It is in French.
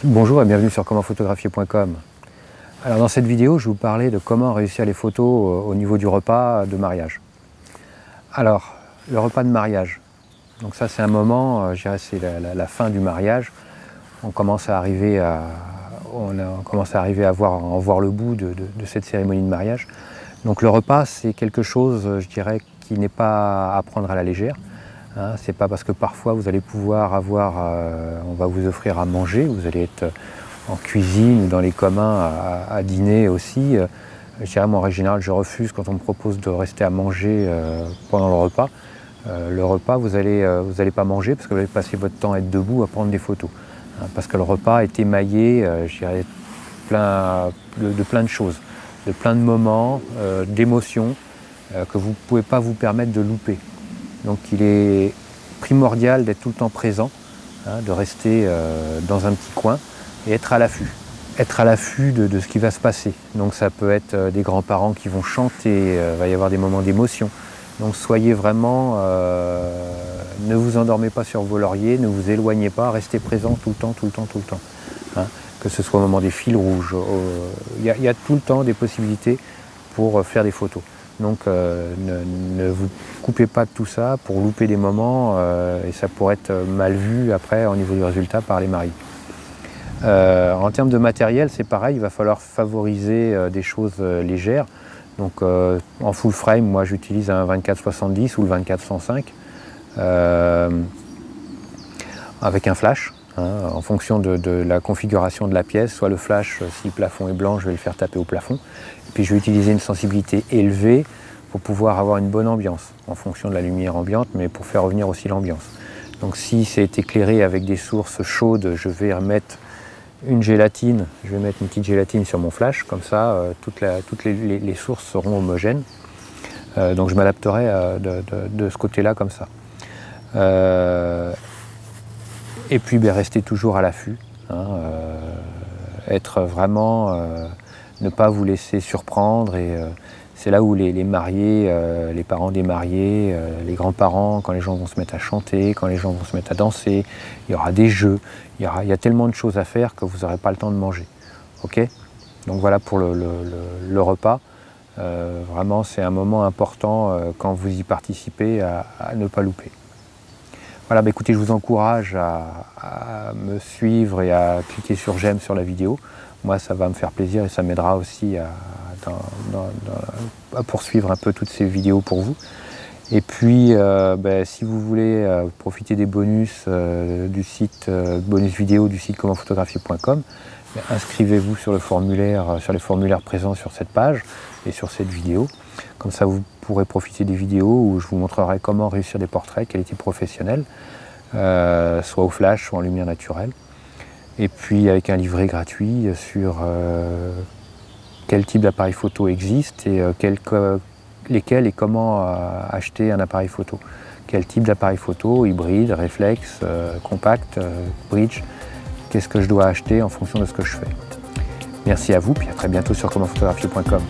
Bonjour et bienvenue sur commentphotographier.com. Alors dans cette vidéo, je vais vous parler de comment réussir les photos au niveau du repas de mariage. Alors, le repas de mariage, donc ça c'est un moment, je dirais c'est la fin du mariage. On commence à arriver à en voir le bout de cette cérémonie de mariage. Donc le repas, c'est quelque chose, je dirais, qui n'est pas à prendre à la légère. Hein, c'est pas parce que parfois vous allez pouvoir avoir, on va vous offrir à manger, vous allez être en cuisine ou dans les communs à dîner aussi. Je dirais, moi en règle générale, je refuse quand on me propose de rester à manger pendant le repas. Le repas, vous allez pas manger parce que vous allez passer votre temps à être debout à prendre des photos. Hein, parce que le repas est émaillé, je dirais, de plein de choses, de plein de moments, d'émotions que vous ne pouvez pas vous permettre de louper. Donc il est primordial d'être tout le temps présent, hein, de rester dans un petit coin et être à l'affût. Être à l'affût de ce qui va se passer. Donc ça peut être des grands-parents qui vont chanter, il va y avoir des moments d'émotion. Donc soyez vraiment, ne vous endormez pas sur vos lauriers, ne vous éloignez pas, restez présent tout le temps, tout le temps, tout le temps. Hein, que ce soit au moment des fils rouges, il y a tout le temps des possibilités pour faire des photos. Donc ne vous coupez pas de tout ça pour louper des moments et ça pourrait être mal vu après au niveau du résultat par les mariés. En termes de matériel, c'est pareil, il va falloir favoriser des choses légères. Donc en full frame, moi j'utilise un 24-70 ou le 24-105 avec un flash. Hein, en fonction de la configuration de la pièce, soit le flash, si le plafond est blanc, je vais le faire taper au plafond. Et puis je vais utiliser une sensibilité élevée pour pouvoir avoir une bonne ambiance, en fonction de la lumière ambiante, mais pour faire revenir aussi l'ambiance. Donc si c'est éclairé avec des sources chaudes, je vais remettre une gélatine, je vais mettre une petite gélatine sur mon flash, comme ça toutes les sources seront homogènes. Donc je m'adapterai de ce côté-là comme ça. Et puis restez toujours à l'affût, hein, être vraiment, ne pas vous laisser surprendre. Et c'est là où les mariés, les parents des mariés, les grands-parents, quand les gens vont se mettre à chanter, quand les gens vont se mettre à danser, il y aura des jeux, il y a tellement de choses à faire que vous n'aurez pas le temps de manger. Ok? Donc voilà pour le repas. Vraiment, c'est un moment important quand vous y participez à ne pas louper. Voilà, écoutez, je vous encourage à me suivre et à cliquer sur j'aime sur la vidéo. Moi, ça va me faire plaisir et ça m'aidera aussi à poursuivre un peu toutes ces vidéos pour vous. Et puis, si vous voulez profiter des bonus du site, bonus vidéo du site commentphotographier.com, inscrivez-vous sur le formulaire, sur les formulaires présents sur cette page et sur cette vidéo. Comme ça, vous pourrez profiter des vidéos où je vous montrerai comment réussir des portraits qualité professionnelle, soit au flash, soit en lumière naturelle. Et puis avec un livret gratuit sur quel type d'appareil photo existe et lesquels et comment acheter un appareil photo. Quel type d'appareil photo, hybride, réflexe, compact, bridge, qu'est-ce que je dois acheter en fonction de ce que je fais. Merci à vous, puis à très bientôt sur commentphotographier.com.